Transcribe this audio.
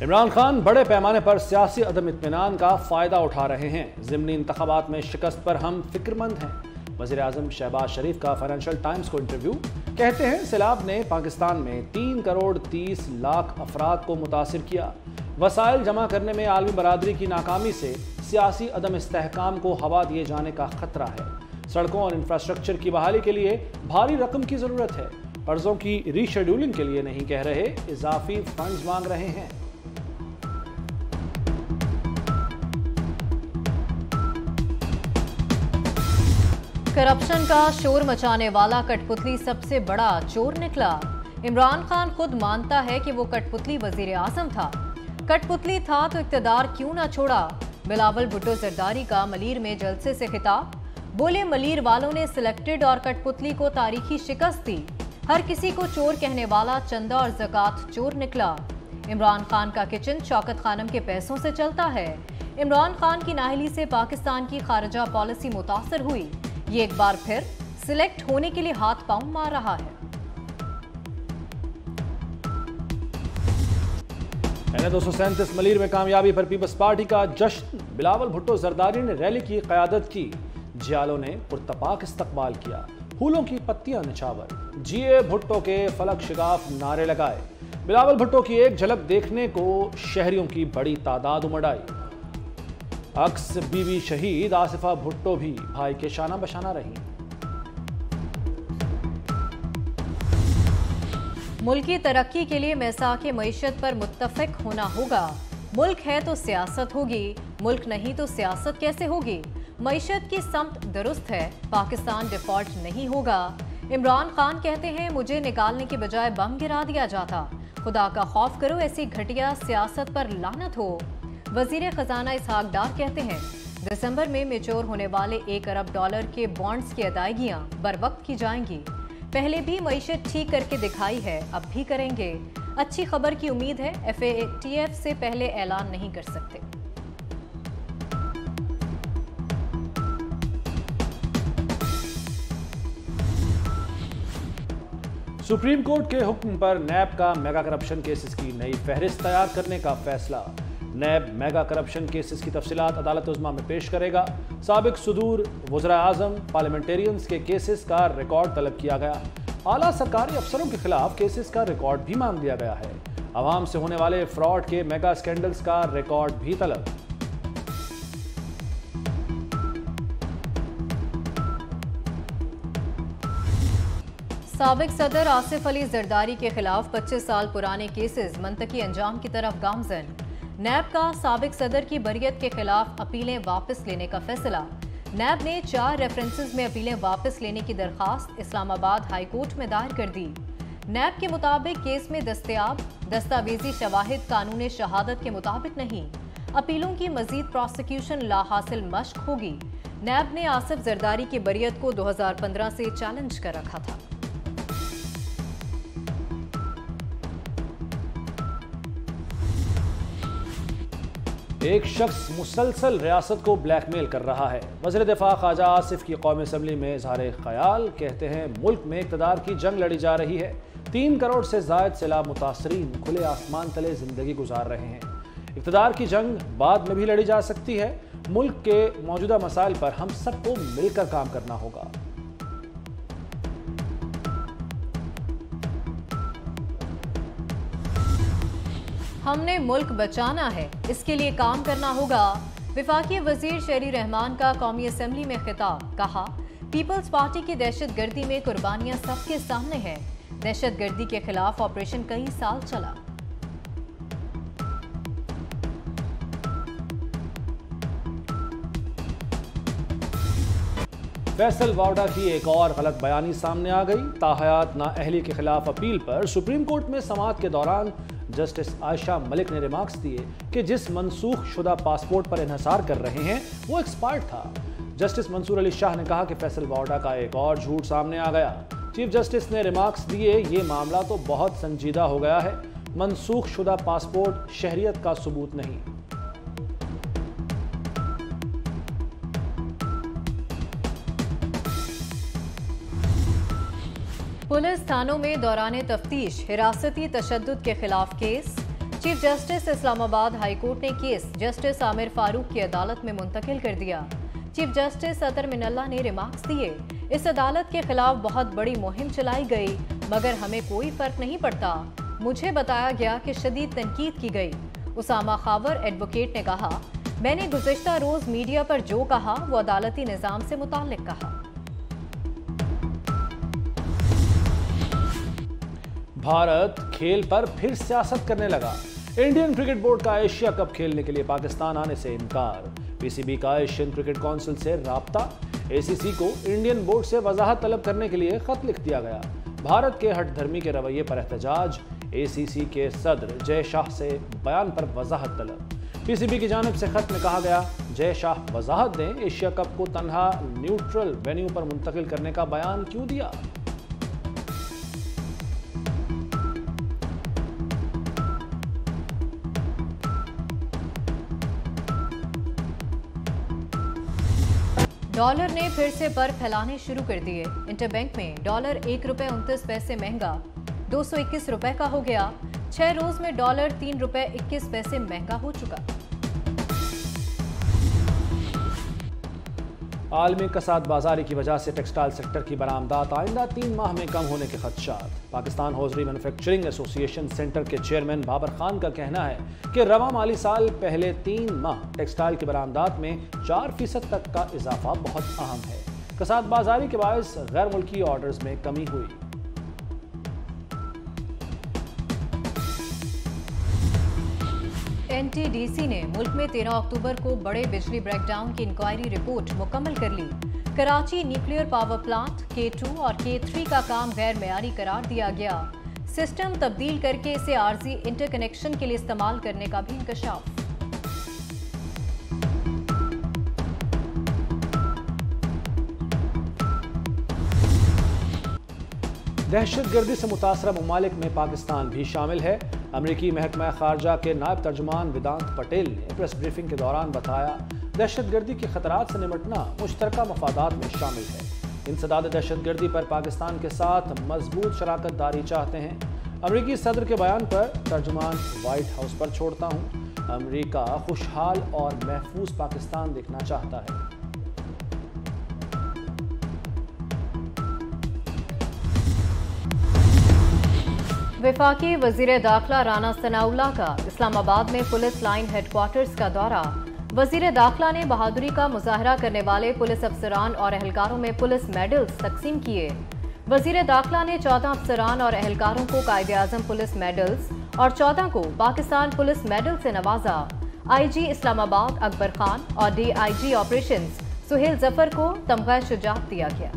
इमरान खान बड़े पैमाने पर सियासी अदम इत्मीनान का फायदा उठा रहे हैं। ज़िमनी इंतखाबात में शिकस्त पर हम फिक्रमंद हैं। वज़ीर आज़म शहबाज शरीफ का फाइनेंशियल टाइम्स को इंटरव्यू। कहते हैं सैलाब ने पाकिस्तान में 3 करोड़ 30 लाख अफराद को मुतासिर किया। वसाइल जमा करने में आलमी बरादरी की नाकामी से सियासी अदम इस्तेहकाम को हवा दिए जाने का खतरा है। सड़कों और इंफ्रास्ट्रक्चर की बहाली के लिए भारी रकम की ज़रूरत है। कर्जों की रीशेड्यूलिंग के लिए नहीं कह रहे, इजाफी फंड्स मांग रहे हैं। करप्शन का शोर मचाने वाला कठपुतली सबसे बड़ा चोर निकला। इमरान खान खुद मानता है कि वो कठपुतली वजीर आजम था। कठपुतली था तो इक्तदार क्यों ना छोड़ा। बिलावल भुट्टो जरदारी का मलीर में जलसे से खिताब। बोले मलीर वालों ने सिलेक्टेड और कठपुतली को तारीखी शिकस्त दी। हर किसी को चोर कहने वाला चंदा और ज़कात चोर निकला। इमरान खान का किचन शौकत खानम के पैसों से चलता है। इमरान खान की नाहली से पाकिस्तान की खारजा पॉलिसी मुतासर हुई। ये एक बार फिर सिलेक्ट होने के लिए हाथ पांव मार रहा है। NA-237 मलीर में कामयाबी पर पीपल्स पार्टी का जश्न। बिलावल भुट्टो जरदारी ने रैली की क़यादत की। जियालों ने पुरतपाक इस्तकबाल किया। फूलों की पत्तियां निछावर। जीए भुट्टो के फलक शिगाफ नारे लगाए। बिलावल भुट्टो की एक झलक देखने को शहरियों की बड़ी तादाद उमड़ आई। अक्स बीवी शहीद आसिफा भुट्टो भी भाई के शाना बशाना रही। मुल्क की तरक्की के लिए मैसाके मईशत पर मुत्तफिक होना होगा। मुल्क है तो सियासत होगी, मुल्क नहीं तो सियासत कैसे होगी। मईशत की समत दुरुस्त है, पाकिस्तान डिफॉल्ट नहीं होगा। इमरान खान कहते हैं मुझे निकालने की बजाय बम गिरा दिया जाता। खुदा का खौफ करो, ऐसी घटिया सियासत पर लानत हो। वजीर खजाना इसहाक डार कहते हैं दिसंबर में मेच्योर होने वाले $1 अरब के बॉन्ड्स की अदायगियां बर वक्त की जाएंगी। पहले भी मईशत ठीक करके दिखाई है, अब भी करेंगे। अच्छी खबर की उम्मीद है, FATF से पहले ऐलान नहीं कर सकते। सुप्रीम कोर्ट के हुक्म पर नैब का मेगा करप्शन केसेस की नई फहरिस्त तैयार करने का फैसला। नैब मेगा करप्शन केसेस की तफसीलात अदालत उज़्मा में पेश करेगा। साबिक सुदूर वज़रा आज़म पार्लियामेंटेरियंस के केसेस का रिकॉर्ड तलब किया गया। आला सरकारी अफसरों के खिलाफ केसेस का रिकॉर्ड भी मांग लिया गया है। अवाम से होने वाले फ्रॉड के मेगा स्कैंडल्स का रिकॉर्ड भी तलब। साबिक सदर आसिफ अली जरदारी के खिलाफ 25 साल पुराने केसेस मंतकी अंजाम की तरफ गामजन। नैब का साबिक सदर की बरियत के खिलाफ अपीलें वापस लेने का फैसला। नैब ने 4 रेफरेंसेस में अपीलें वापस लेने की दरखास्त इस्लामाबाद हाई कोर्ट में दायर कर दी। नैब के मुताबिक केस में दस्तयाब दस्तावेजी शवाहिद कानून शहादत के मुताबिक नहीं। अपीलों की मजीद प्रोसिक्यूशन लाहासिल मश्क होगी। नैब ने आसिफ जरदारी की बरियत को 2015 से चैलेंज कर रखा था। एक शख्स मुसलसल रियासत को ब्लैकमेल कर रहा है। वज़ीर दिफा ख्वाजा आसिफ की कौमी असम्बली में इज़हार ख्याल। कहते हैं मुल्क में इक़्तिदार की जंग लड़ी जा रही है। 3 करोड़ से ज़ायद सैलाब मुतासरीन खुले आसमान तले ज़िंदगी गुजार रहे हैं। इक़्तिदार की जंग बाद में भी लड़ी जा सकती है। मुल्क के मौजूदा मसाइल पर हम सबको मिलकर काम करना होगा। हमने मुल्क बचाना है, इसके लिए काम करना होगा। विफाकी वजीर शहरी रहमान का कौमी असम्बली में खिताब। कहा पीपल्स पार्टी की दहशत गर्दी में कुर्बानियां सबके सामने हैं। दहशत गर्दी के खिलाफ ऑपरेशन कई साल चला। फैसल वावडा की एक और गलत बयानी सामने आ गई। ताहयात नाअहली के खिलाफ अपील पर सुप्रीम कोर्ट में समाअत के दौरान जस्टिस आयशा मलिक ने रिमार्क्स दिए कि जिस मनसूख शुदा पासपोर्ट पर इन्हिसार कर रहे हैं वो एक्सपायर्ड था। जस्टिस मंसूर अली शाह ने कहा कि फैसल वावडा का एक और झूठ सामने आ गया। चीफ जस्टिस ने रिमार्क्स दिए, ये मामला तो बहुत संजीदा हो गया है। मनसूख शुदा पासपोर्ट शहरियत का सबूत नहीं। पुलिस थानों में दौरान तफ्तीश हिरासती तशद्दुद के खिलाफ case. Chief justice Islamabad high court ने केस जस्टिस आमिर फारूक की अदालत में मुंतकिल कर दिया। चीफ जस्टिस अतर मिनल्ला ने रिमार्क्स दिए, इस अदालत के खिलाफ बहुत बड़ी मुहिम चलाई गई मगर हमें कोई फर्क नहीं पड़ता। मुझे बताया गया कि शदीद तनकीद की गई। उसामा खावर एडवोकेट ने कहा, मैंने गुज़िश्ता रोज मीडिया पर जो कहा वो अदालती निज़ाम से मुताल्लिक कहा। भारत खेल पर फिर सियासत करने लगा। इंडियन क्रिकेट बोर्ड का एशिया कप खेलने के लिए पाकिस्तान आने से इनकार। पीसीबी का एशियन क्रिकेट काउंसिल से राब्ता। एसीसी को इंडियन बोर्ड से वजाहत तलब करने के लिए खत लिख दिया गया। भारत के हठधर्मी के रवैये पर एहतजाज। एसीसी के सदर जय शाह से बयान पर वजाहत तलब। पीसीबी की जानिब से खत में कहा गया, जय शाह वजाहत दें, एशिया कप को तन्हा न्यूट्रल वेन्यू पर मुंतकिल करने का बयान क्यों दिया। डॉलर ने फिर से पर फैलाने शुरू कर दिए। इंटरबैंक में डॉलर ₹1.29 महंगा 221 रुपए का हो गया। 6 रोज में डॉलर ₹3.21 महंगा हो चुका। आलमी कसाद बाजारी की वजह से टेक्सटाइल सेक्टर की बरामदात आइंदा 3 माह में कम होने के खदशात। Pakistan hosiery manufacturing association centre के चेयरमैन बाबर खान का कहना है कि रवा माली साल पहले 3 माह टेक्सटाइल की बरामदात में 4% तक का इजाफा बहुत अहम है। कसाद बाजारी के बायस गैर मुल्की ऑर्डर्स में कमी हुई। एनटीडीसी ने मुल्क में 13 अक्टूबर को बड़े बिजली ब्रेकडाउन की इंक्वायरी रिपोर्ट मुकम्मल कर ली। Karachi nuclear power plant K2 और K3 का काम गैर मेयारी करार दिया गया। सिस्टम तब्दील करके इसे आर्जी इंटरकनेक्शन के लिए इस्तेमाल करने का भी इंकशाफ। दहशतगर्दी से मुतासरा ममालिक में पाकिस्तान भी शामिल है। अमरीकी महकमा खारजा के नायब तर्जुमान वेदांत पटेल ने प्रेस ब्रीफिंग के दौरान बताया, दहशतगर्दी के खतरात से निपटना मुश्तरका मफादात में शामिल है। इंसदाद दहशतगर्दी पर पाकिस्तान के साथ मजबूत शराकत दारी चाहते हैं। अमरीकी सदर के बयान पर तर्जुमान व्हाइट हाउस पर छोड़ता हूँ। अमरीका खुशहाल और महफूज पाकिस्तान देखना चाहता है। वफाकी वजीर दाखिला राना सनाउल्लाह का इस्लामाबाद में पुलिस लाइन हेडक्वार्टर्स का दौरा। वजीर दाखिला ने बहादुरी का मुजाहरा करने वाले पुलिस अफसरान और एहलकारों में पुलिस मेडल्स तकसीम किए। वजीर दाखिला ने 14 अफसरान और एहलकारों को कायदे-आज़म पुलिस मेडल्स और 14 को पाकिस्तान पुलिस मेडल से नवाजा। IG इस्लामाबाद अकबर खान और DIG ऑपरेशंस सुहेल जफर को तमगा शुजाअत दिया गया।